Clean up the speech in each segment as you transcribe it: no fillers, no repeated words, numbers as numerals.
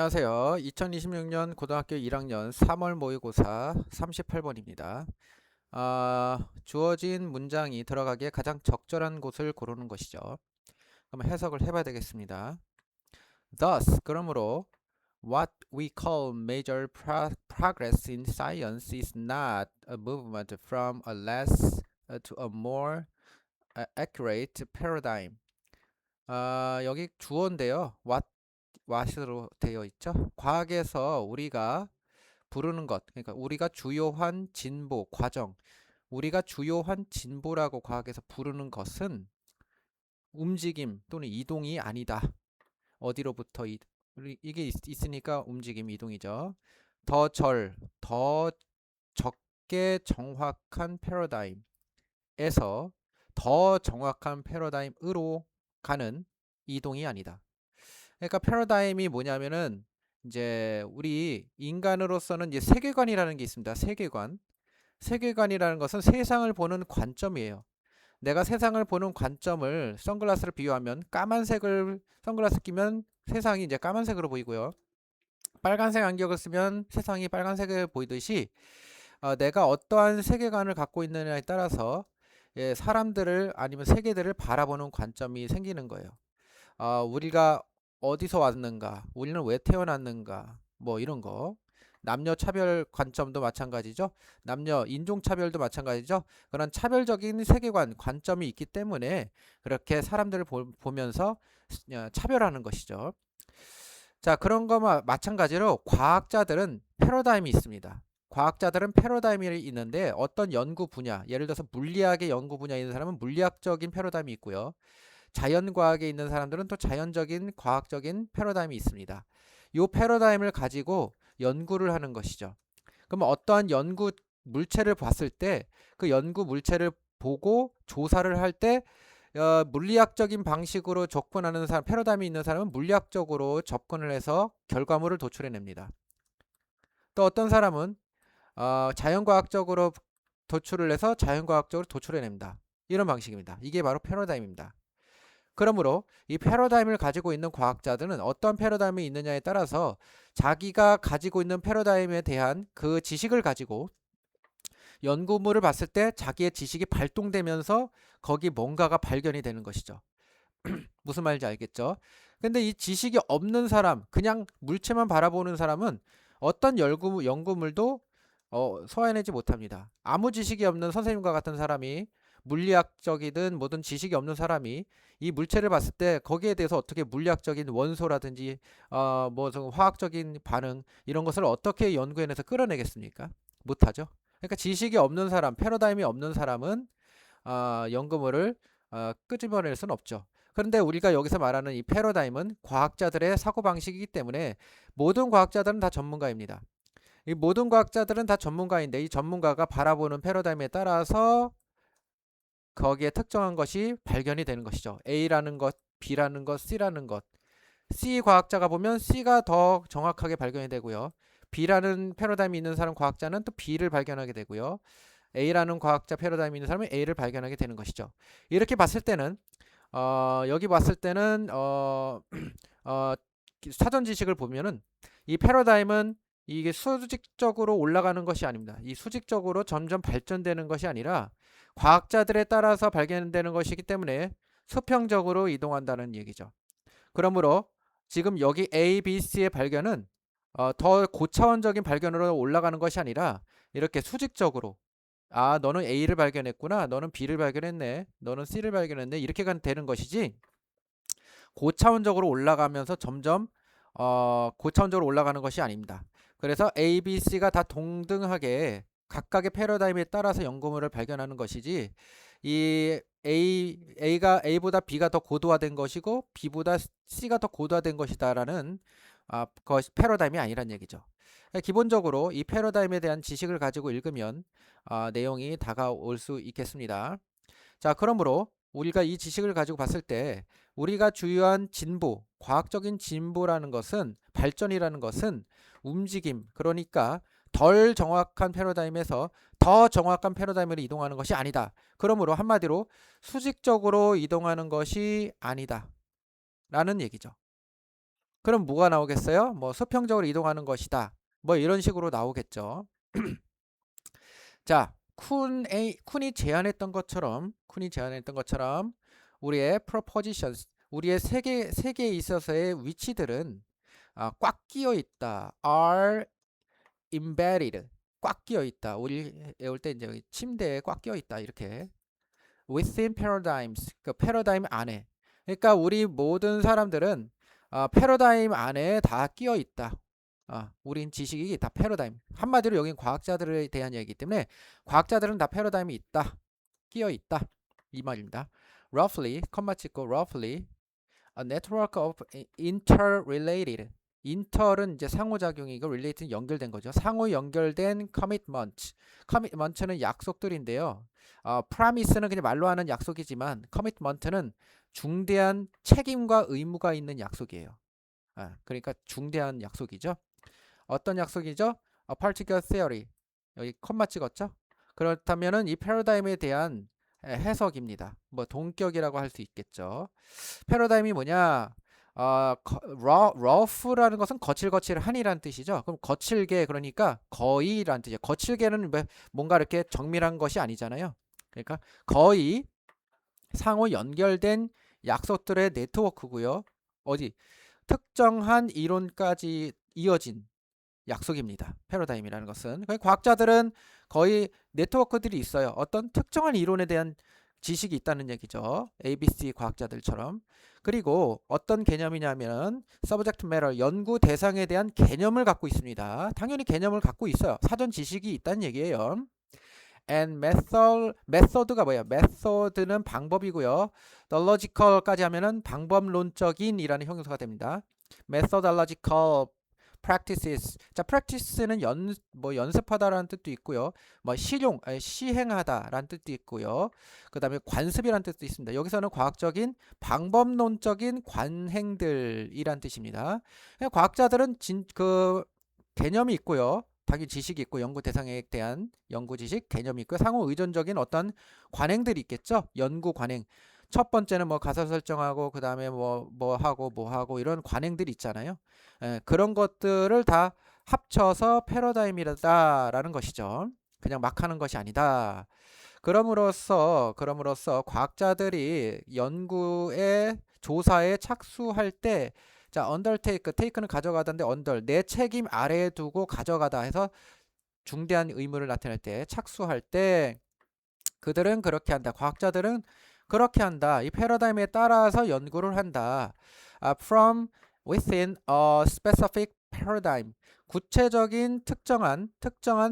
안녕하세요. 2026년 고등학교 1학년 3월 모의고사 38번입니다. 주어진 문장이 들어가기에 가장 적절한 곳을 고르는 것이죠. 그럼 해석을 해봐야 되겠습니다. Thus, 그러므로 what we call major progress in science is not a movement from a less to a more accurate paradigm. 여기 주어인데요. what으로 되어 있죠. 과학에서 우리가 부르는 것, 그러니까 우리가 주요한 진보, 과정, 우리가 주요한 진보라고 과학에서 부르는 것은 움직임 또는 이동이 아니다. 어디로부터 이게 있으니까 움직임, 이동이죠. 더 적게 정확한 패러다임에서 더 정확한 패러다임으로 가는 이동이 아니다. 그러니까 패러다임이 뭐냐면은 이제 우리 인간으로서는 이제 세계관이라는 게 있습니다. 세계관. 세계관이라는 것은 세상을 보는 관점이에요. 내가 세상을 보는 관점을 선글라스를 비유하면 까만색을 선글라스 끼면 세상이 이제 까만색으로 보이고요. 빨간색 안경을 쓰면 세상이 빨간색으로 보이듯이 내가 어떠한 세계관을 갖고 있느냐에 따라서 사람들을 아니면 세계들을 바라보는 관점이 생기는 거예요. 우리가 어디서 왔는가, 우리는 왜 태어났는가, 뭐 이런 거. 남녀 차별 관점도 마찬가지죠. 남녀 인종 차별도 마찬가지죠. 그런 차별적인 세계관, 관점이 있기 때문에 그렇게 사람들을 보면서 차별하는 것이죠. 자, 그런 거와 마찬가지로 과학자들은 패러다임이 있습니다. 과학자들은 패러다임이 있는데 어떤 연구 분야, 예를 들어서 물리학의 연구 분야에 있는 사람은 물리학적인 패러다임이 있고요. 자연과학에 있는 사람들은 또 자연적인 과학적인 패러다임이 있습니다. 이 패러다임을 가지고 연구를 하는 것이죠. 그럼 어떠한 연구 물체를 봤을 때 그 연구 물체를 보고 조사를 할 때 물리학적인 방식으로 접근하는 사람, 패러다임이 있는 사람은 물리학적으로 접근을 해서 결과물을 도출해냅니다. 또 어떤 사람은 자연과학적으로 도출을 해서 자연과학적으로 도출해냅니다. 이런 방식입니다. 이게 바로 패러다임입니다. 그러므로 이 패러다임을 가지고 있는 과학자들은 어떤 패러다임이 있느냐에 따라서 자기가 가지고 있는 패러다임에 대한 그 지식을 가지고 연구물을 봤을 때 자기의 지식이 발동되면서 거기 뭔가가 발견이 되는 것이죠. 무슨 말인지 알겠죠? 근데 이 지식이 없는 사람, 그냥 물체만 바라보는 사람은 어떤 연구물도 소화해내지 못합니다. 아무 지식이 없는 선생님과 같은 사람이 물리학적이든 뭐든 지식이 없는 사람이 이 물체를 봤을 때 거기에 대해서 어떻게 물리학적인 원소라든지 뭐 화학적인 반응 이런 것을 어떻게 연구해내서 끌어내겠습니까? 못하죠. 그러니까 지식이 없는 사람, 패러다임이 없는 사람은 연구물을 끄집어낼 수는 없죠. 그런데 우리가 여기서 말하는 이 패러다임은 과학자들의 사고방식이기 때문에 모든 과학자들은 다 전문가입니다. 이 모든 과학자들은 다 전문가인데 이 전문가가 바라보는 패러다임에 따라서 거기에 특정한 것이 발견이 되는 것이죠. A라는 것, B라는 것, C라는 것. C 과학자가 보면 C가 더 정확하게 발견이 되고요. B라는 패러다임이 있는 사람 과학자는 또 B를 발견하게 되고요. A라는 과학자 패러다임이 있는 사람은 A를 발견하게 되는 것이죠. 이렇게 봤을 때는 여기 봤을 때는 어, 사전 지식을 보면은 이 패러다임은 이게 수직적으로 올라가는 것이 아닙니다. 이 수직적으로 점점 발전되는 것이 아니라 과학자들에 따라서 발견되는 것이기 때문에 수평적으로 이동한다는 얘기죠. 그러므로 지금 여기 A, B, C의 발견은 더 고차원적인 발견으로 올라가는 것이 아니라 이렇게 수직적으로 너는 A를 발견했구나. 너는 B를 발견했네. 너는 C를 발견했네. 이렇게 되는 것이지 고차원적으로 올라가면서 점점 고차원적으로 올라가는 것이 아닙니다. 그래서 A, B, C가 다 동등하게 각각의 패러다임에 따라서 연구물을 발견하는 것이지 이 A가 A보다 B가 더 고도화된 것이고 B보다 C가 더 고도화된 것이다라는 것이 패러다임이 아니란 얘기죠. 기본적으로 이 패러다임에 대한 지식을 가지고 읽으면 내용이 다가올 수 있겠습니다. 자, 그러므로 우리가 이 지식을 가지고 봤을 때 우리가 주요한 진보, 과학적인 진보라는 것은 발전이라는 것은 움직임, 그러니까 덜 정확한 패러다임에서 더 정확한 패러다임으로 이동하는 것이 아니다. 그러므로 한마디로 수직적으로 이동하는 것이 아니다. 라는 얘기죠. 그럼 뭐가 나오겠어요? 뭐 수평적으로 이동하는 것이다. 뭐 이런 식으로 나오겠죠. 자, 쿤이 제안했던 것처럼 우리의 propositions, 우리의 세계에 있어서의 위치들은 꽉 끼어 있다. are embedded. 꽉 끼어 있다. 우리 외울 때 이제 여기 침대에 꽉 끼어 있다. 이렇게 within paradigms. 그 패러다임 안에. 그러니까 우리 모든 사람들은 패러다임 안에 다 끼어 있다. 우린 지식이 다 패러다임. 한마디로 여긴 과학자들에 대한 얘기이기 때문에 과학자들은 다 패러다임이 있다. 끼어 있다. 이 말입니다. roughly, 컴마 찍고 roughly a network of interrelated. inter는 이제 상호작용이고 related 연결된 거죠. 상호 연결된 commitment. commitment는 약속들인데요. promise는 그냥 말로 하는 약속이지만 commitment는 중대한 책임과 의무가 있는 약속이에요. 그러니까 중대한 약속이죠. 어떤 약속이죠? A particular theory. 여기 콤마 찍었죠? 그렇다면은 이 패러다임에 대한 해석입니다. 뭐 동격이라고 할 수 있겠죠. 패러다임이 뭐냐? rough라는 것은 거칠거칠한이란 뜻이죠. 그럼 거칠게 그러니까 거의란 뜻이에요. 거칠게는 뭔가 이렇게 정밀한 것이 아니잖아요. 그러니까 거의 상호 연결된 약속들의 네트워크고요. 어디 특정한 이론까지 이어진 약속입니다. 패러다임이라는 것은 과학자들은 거의 네트워크들이 있어요. 어떤 특정한 이론에 대한 지식이 있다는 얘기죠. ABC 과학자들처럼. 그리고 어떤 개념이냐면 subject matter, 연구 대상에 대한 개념을 갖고 있습니다. 당연히 개념을 갖고 있어요. 사전 지식이 있다는 얘기예요. and method가 뭐야? method는 방법이고요. the logical까지 하면은 방법론적인이라는 형용사가 됩니다. methodological practices. 자, practice는 연습하다라는 뜻도 있고요. 뭐 시행하다라는 뜻도 있고요. 그다음에 관습이라는 뜻도 있습니다. 여기서는 과학적인 방법론적인 관행들이란 뜻입니다. 과학자들은 그 개념이 있고요. 당연히 지식이 있고 연구 대상에 대한 연구 지식, 개념이 있고 상호 의존적인 어떤 관행들이 있겠죠. 연구 관행. 첫 번째는 뭐 가설 설정하고 그다음에 뭐 하고 이런 관행들이 있잖아요. 그런 것들을 다 합쳐서 패러다임이다라는 것이죠. 그냥 막 하는 것이 아니다. 그럼으로써 과학자들이 연구에 조사에 착수할 때 자, undertake, take는 가져가다인데 under 내 책임 아래에 두고 가져가다 해서 중대한 의무를 나타낼 때 착수할 때 그들은 그렇게 한다. 과학자들은 그렇게 한다. 이 패러다임에 따라서 연구를 한다. From within a specific paradigm. 구체적인 특정한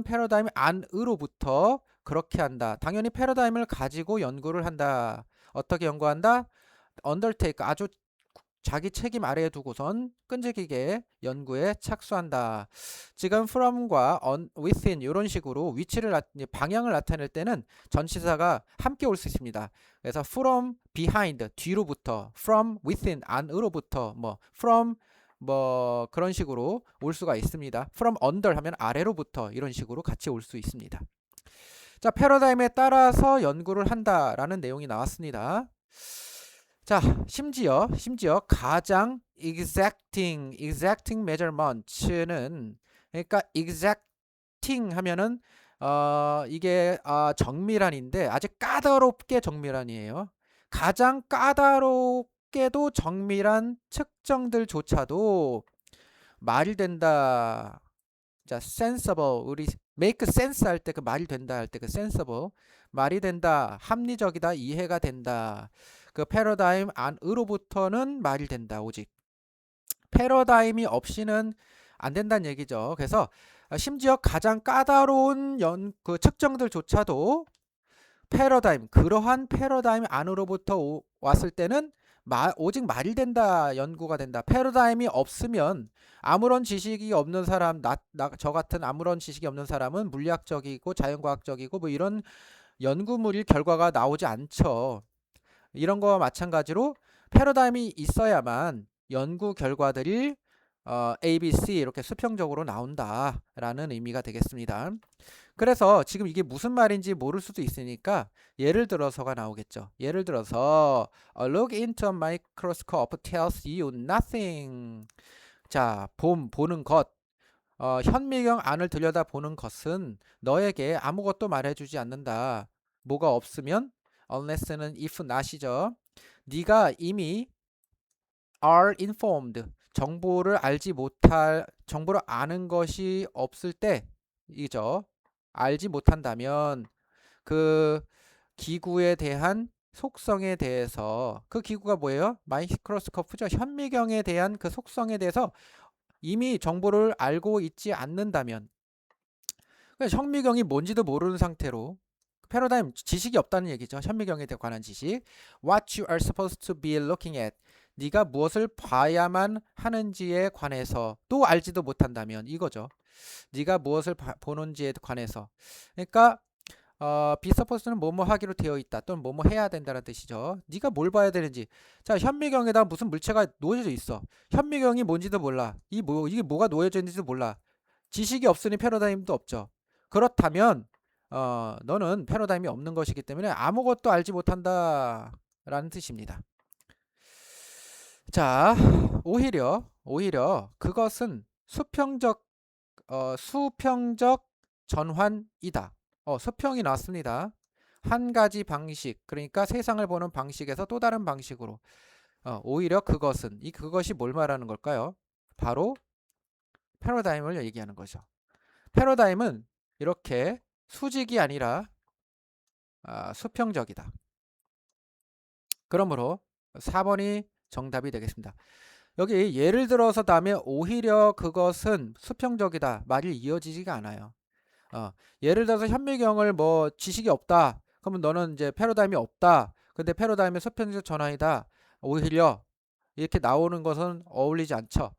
패러다임 안으로부터 그렇게 한다. 당연히 패러다임을 가지고 연구를 한다. 어떻게 연구한다? undertake 아주 자기 책임 아래에 두고선 끈질기게 연구에 착수한다. 지금 from과 within 이런 식으로 방향을 나타낼 때는 전치사가 함께 올 수 있습니다. 그래서 from behind 뒤로부터, from within 안으로부터, from 그런 식으로 올 수가 있습니다. from under 하면 아래로부터 이런 식으로 같이 올 수 있습니다. 자, 패러다임에 따라서 연구를 한다라는 내용이 나왔습니다. 자, 심지어 가장 exacting measurements는 그러니까 exacting 하면은 이게 정밀한인데 아주 까다롭게 정밀한이에요. 가장 까다롭게도 정밀한 측정들조차도 말이 된다. 자, sensible 우리 make sense 할 때 그 말이 된다 할 때 그 sensible 말이 된다, 합리적이다, 이해가 된다. 그 패러다임 안으로부터는 말이 된다. 오직 패러다임이 없이는 안 된다는 얘기죠. 그래서 심지어 가장 까다로운 그 측정들조차도 그러한 패러다임 안으로부터 왔을 때는 오직 말이 된다, 연구가 된다. 패러다임이 없으면 아무런 지식이 없는 사람, 저 같은 아무런 지식이 없는 사람은 물리학적이고 자연과학적이고 뭐 이런 연구물일 결과가 나오지 않죠. 이런 거와 마찬가지로 패러다임이 있어야만 연구 결과들이 ABC 이렇게 수평적으로 나온다라는 의미가 되겠습니다. 그래서 지금 이게 무슨 말인지 모를 수도 있으니까 예를 들어서가 나오겠죠. 예를 들어서 A look into a microscope tells you nothing. 자, 보는 것. 현미경 안을 들여다보는 것은 너에게 아무것도 말해주지 않는다. 뭐가 없으면 unless는 if not이죠. 네가 이미 are informed. 정보를 아는 것이 없을 때 이죠. 알지 못한다면 그 기구에 대한 속성에 대해서 그 기구가 뭐예요? 마이크로스코프죠. 현미경에 대한 그 속성에 대해서 이미 정보를 알고 있지 않는다면 현미경이 뭔지도 모르는 상태로 패러다임 지식이 없다는 얘기죠. 현미경에 관한 지식. What you are supposed to be looking at. 네가 무엇을 봐야만 하는지에 관해서 또 알지도 못한다면 이거죠. 네가 무엇을 보는지에 관해서. 그러니까 be supposed는 뭐뭐 하기로 되어 있다 또는 뭐뭐 해야 된다는 뜻이죠. 네가 뭘 봐야 되는지. 자, 현미경에다 무슨 물체가 놓여져 있어. 현미경이 뭔지도 몰라. 이게 뭐가 놓여져 있는지도 몰라. 지식이 없으니 패러다임도 없죠. 그렇다면 너는 패러다임이 없는 것이기 때문에 아무것도 알지 못한다 라는 뜻입니다. 자, 오히려 그것은 수평적 전환이다. 수평이 나왔습니다. 한 가지 방식, 그러니까 세상을 보는 방식에서 또 다른 방식으로. 오히려 그것이 뭘 말하는 걸까요? 바로 패러다임을 얘기하는 거죠. 패러다임은 이렇게 수직이 아니라 수평적이다. 그러므로 4번이 정답이 되겠습니다. 여기 예를 들어서 다음에 오히려 그것은 수평적이다 말이 이어지지가 않아요. 예를 들어서 현미경을 뭐 지식이 없다. 그러면 너는 이제 패러다임이 없다. 근데 패러다임의 수평적 전환이다. 오히려 이렇게 나오는 것은 어울리지 않죠.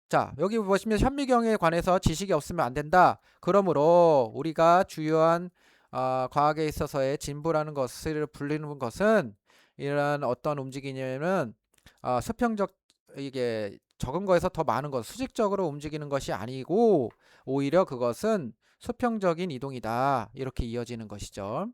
자, 여기 보시면 현미경에 관해서 지식이 없으면 안 된다. 그러므로 우리가 주요한 과학에 있어서의 진보라는 것을 불리는 것은 이런 어떤 움직이냐면 수평적 이게 적은 거에서 더 많은 것, 수직적으로 움직이는 것이 아니고 오히려 그것은 수평적인 이동이다. 이렇게 이어지는 것이죠.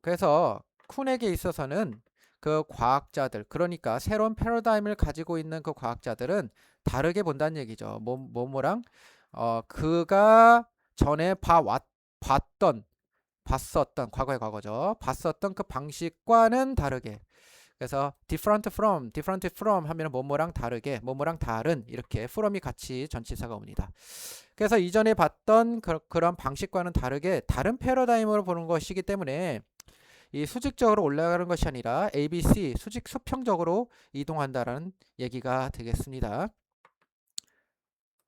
그래서 쿤에게 있어서는 그 과학자들, 그러니까 새로운 패러다임을 가지고 있는 그 과학자들은 다르게 본다는 얘기죠. 뭐랑 그가 전에 봤었던 과거의 과거죠. 봤었던 그 방식과는 다르게. 그래서 different from 하면 뭐뭐랑 다르게, 뭐뭐랑 다른 이렇게 from이 같이 전치사가 옵니다. 그래서 이전에 봤던 그런 방식과는 다르게 다른 패러다임으로 보는 것이기 때문에 이 수직적으로 올라가는 것이 아니라 ABC 수평적으로 이동한다라는 얘기가 되겠습니다.